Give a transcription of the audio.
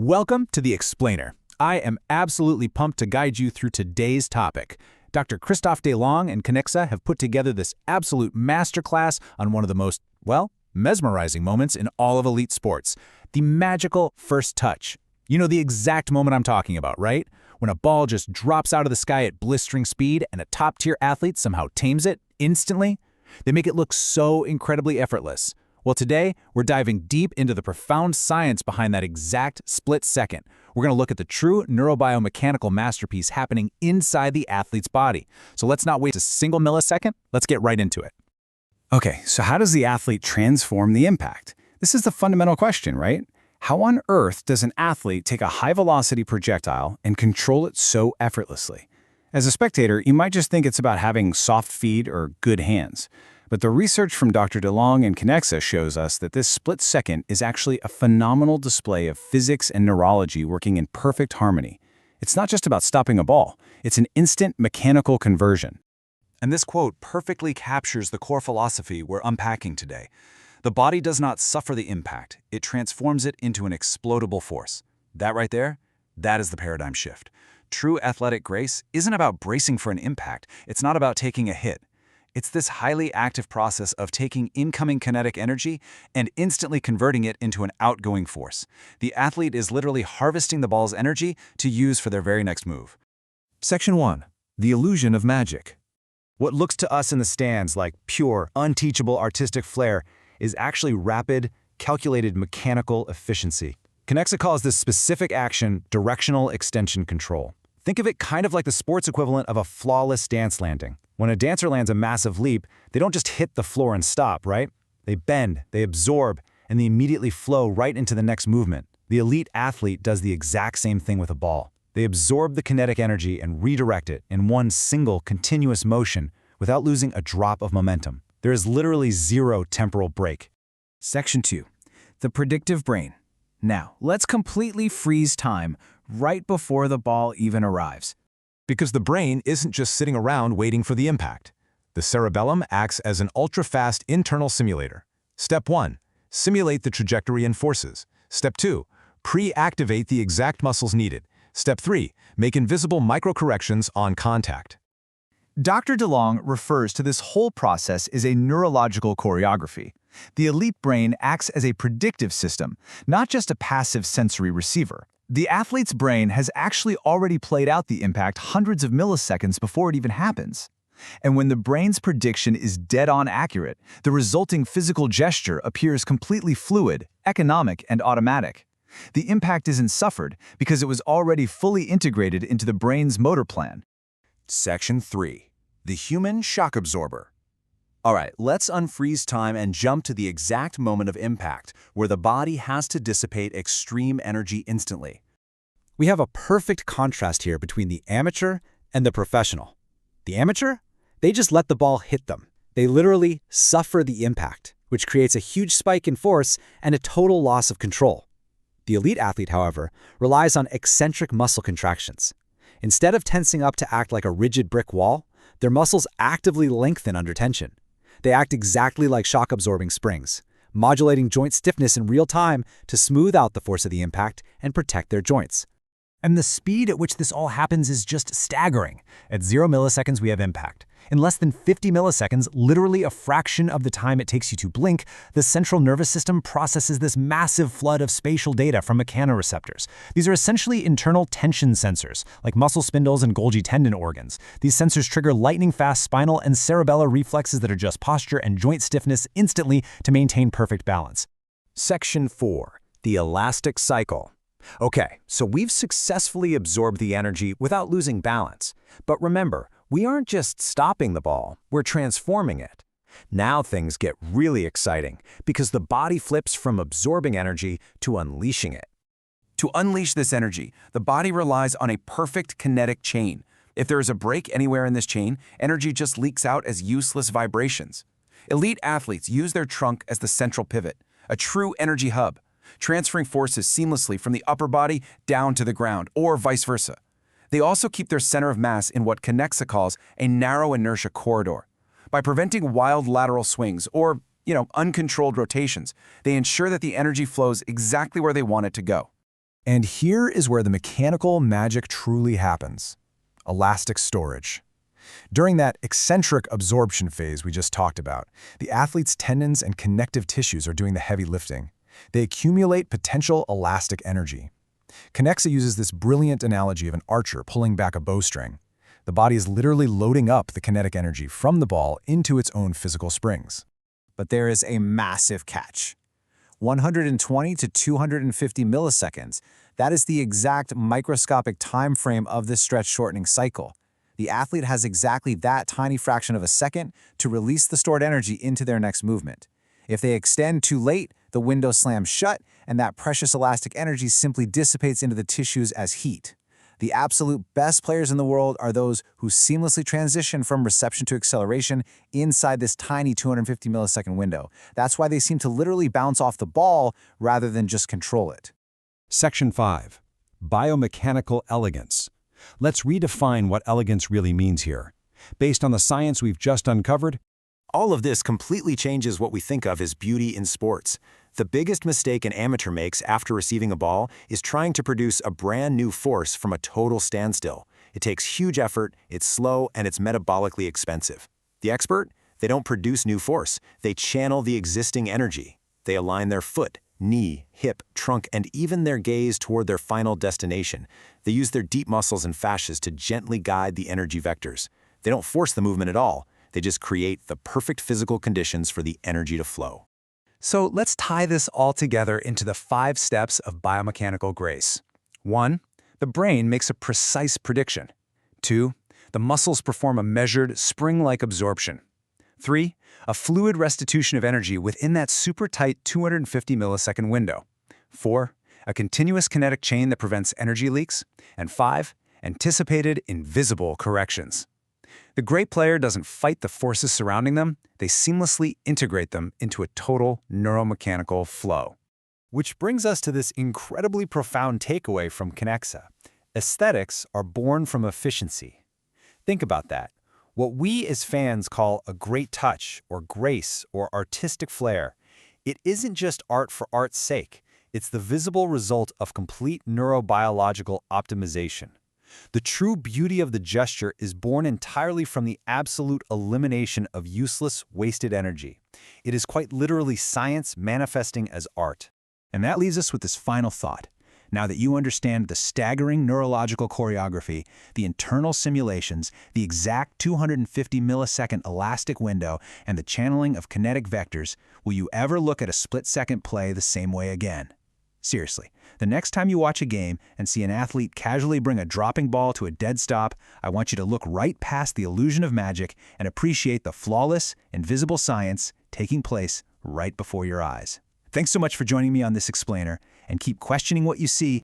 Welcome to The Explainer. I am absolutely pumped to guide you through today's topic. Dr. Christophe Delong and Kinexa have put together this absolute masterclass on one of the most, mesmerizing moments in all of elite sports, the magical first touch. You know the exact moment I'm talking about, right? When a ball just drops out of the sky at blistering speed and a top-tier athlete somehow tames it instantly. They make it look so incredibly effortless. Well, today, we're diving deep into the profound science behind that exact split second. We're going to look at the true neurobiomechanical masterpiece happening inside the athlete's body. So let's not waste a single millisecond. Let's get right into it. Okay, so how does the athlete transform the impact? This is the fundamental question, right? How on earth does an athlete take a high-velocity projectile and control it so effortlessly? As a spectator, you might just think it's about having soft feet or good hands. But the research from Dr. Delong and Kinexa shows us that this split second is actually a phenomenal display of physics and neurology working in perfect harmony. It's not just about stopping a ball, it's an instant mechanical conversion. And this quote perfectly captures the core philosophy we're unpacking today. The body does not suffer the impact, it transforms it into an explodable force. That right there, that is the paradigm shift. True athletic grace isn't about bracing for an impact, it's not about taking a hit. It's this highly active process of taking incoming kinetic energy and instantly converting it into an outgoing force. The athlete is literally harvesting the ball's energy to use for their very next move. Section 1. The illusion of magic. What looks to us in the stands like pure, unteachable artistic flair is actually rapid, calculated mechanical efficiency. Kinexa calls this specific action directional extension control. Think of it kind of like the sports equivalent of a flawless dance landing. When a dancer lands a massive leap, they don't just hit the floor and stop, right? They bend, they absorb, and they immediately flow right into the next movement. The elite athlete does the exact same thing with a ball. They absorb the kinetic energy and redirect it in one single continuous motion without losing a drop of momentum. There is literally zero temporal break. Section 2. The predictive brain. Now, let's completely freeze time right before the ball even arrives. Because the brain isn't just sitting around waiting for the impact. The cerebellum acts as an ultra-fast internal simulator. Step 1. Simulate the trajectory and forces. Step 2. Pre-activate the exact muscles needed. Step 3. Make invisible micro-corrections on contact. Dr. Delong refers to this whole process as a neurological choreography. The elite brain acts as a predictive system, not just a passive sensory receiver. The athlete's brain has actually already played out the impact hundreds of milliseconds before it even happens. And when the brain's prediction is dead-on accurate, the resulting physical gesture appears completely fluid, economic, and automatic. The impact isn't suffered because it was already fully integrated into the brain's motor plan. Section 3. The human shock absorber. All right, let's unfreeze time and jump to the exact moment of impact, where the body has to dissipate extreme energy instantly. We have a perfect contrast here between the amateur and the professional. The amateur? They just let the ball hit them. They literally suffer the impact, which creates a huge spike in force and a total loss of control. The elite athlete, however, relies on eccentric muscle contractions. Instead of tensing up to act like a rigid brick wall, their muscles actively lengthen under tension. They act exactly like shock-absorbing springs, modulating joint stiffness in real time to smooth out the force of the impact and protect their joints. And the speed at which this all happens is just staggering. At 0 milliseconds, we have impact. In less than 50 milliseconds, literally a fraction of the time it takes you to blink, the central nervous system processes this massive flood of spatial data from mechanoreceptors. These are essentially internal tension sensors, like muscle spindles and Golgi tendon organs. These sensors trigger lightning-fast spinal and cerebellar reflexes that adjust posture and joint stiffness instantly to maintain perfect balance. Section 4. The elastic cycle. Okay, so we've successfully absorbed the energy without losing balance. But remember, we aren't just stopping the ball, we're transforming it. Now things get really exciting because the body flips from absorbing energy to unleashing it. To unleash this energy, the body relies on a perfect kinetic chain. If there is a break anywhere in this chain, energy just leaks out as useless vibrations. Elite athletes use their trunk as the central pivot, a true energy hub, transferring forces seamlessly from the upper body down to the ground, or vice versa. They also keep their center of mass in what Kinexa calls a narrow inertia corridor. By preventing wild lateral swings or, uncontrolled rotations, they ensure that the energy flows exactly where they want it to go. And here is where the mechanical magic truly happens. Elastic storage. During that eccentric absorption phase we just talked about, the athlete's tendons and connective tissues are doing the heavy lifting. They accumulate potential elastic energy. Kinexa uses this brilliant analogy of an archer pulling back a bowstring. The body is literally loading up the kinetic energy from the ball into its own physical springs. But there is a massive catch. 120 to 250 milliseconds. That is the exact microscopic time frame of this stretch shortening cycle. The athlete has exactly that tiny fraction of a second to release the stored energy into their next movement. If they extend too late, the window slams shut, and that precious elastic energy simply dissipates into the tissues as heat. The absolute best players in the world are those who seamlessly transition from reception to acceleration inside this tiny 250 millisecond window. That's why they seem to literally bounce off the ball rather than just control it. Section 5. Biomechanical elegance. Let's redefine what elegance really means here. Based on the science we've just uncovered, all of this completely changes what we think of as beauty in sports. The biggest mistake an amateur makes after receiving a ball is trying to produce a brand new force from a total standstill. It takes huge effort, it's slow, and it's metabolically expensive. The expert? They don't produce new force. They channel the existing energy. They align their foot, knee, hip, trunk, and even their gaze toward their final destination. They use their deep muscles and fascias to gently guide the energy vectors. They don't force the movement at all. They just create the perfect physical conditions for the energy to flow. So let's tie this all together into the 5 steps of biomechanical grace. 1. The brain makes a precise prediction. 2. The muscles perform a measured, spring-like absorption. 3. A fluid restitution of energy within that super tight 250 millisecond window. 4. A continuous kinetic chain that prevents energy leaks. And 5. Anticipated, invisible corrections. The great player doesn't fight the forces surrounding them, they seamlessly integrate them into a total neuromechanical flow. Which brings us to this incredibly profound takeaway from Kinexa. Aesthetics are born from efficiency. Think about that. What we as fans call a great touch or grace or artistic flair, it isn't just art for art's sake. It's the visible result of complete neurobiological optimization. The true beauty of the gesture is born entirely from the absolute elimination of useless, wasted energy. It is quite literally science manifesting as art. And that leaves us with this final thought. Now that you understand the staggering neurological choreography, the internal simulations, the exact 250 millisecond elastic window, and the channeling of kinetic vectors, will you ever look at a split-second play the same way again? Seriously, the next time you watch a game and see an athlete casually bring a dropping ball to a dead stop, I want you to look right past the illusion of magic and appreciate the flawless, invisible science taking place right before your eyes. Thanks so much for joining me on this explainer, and keep questioning what you see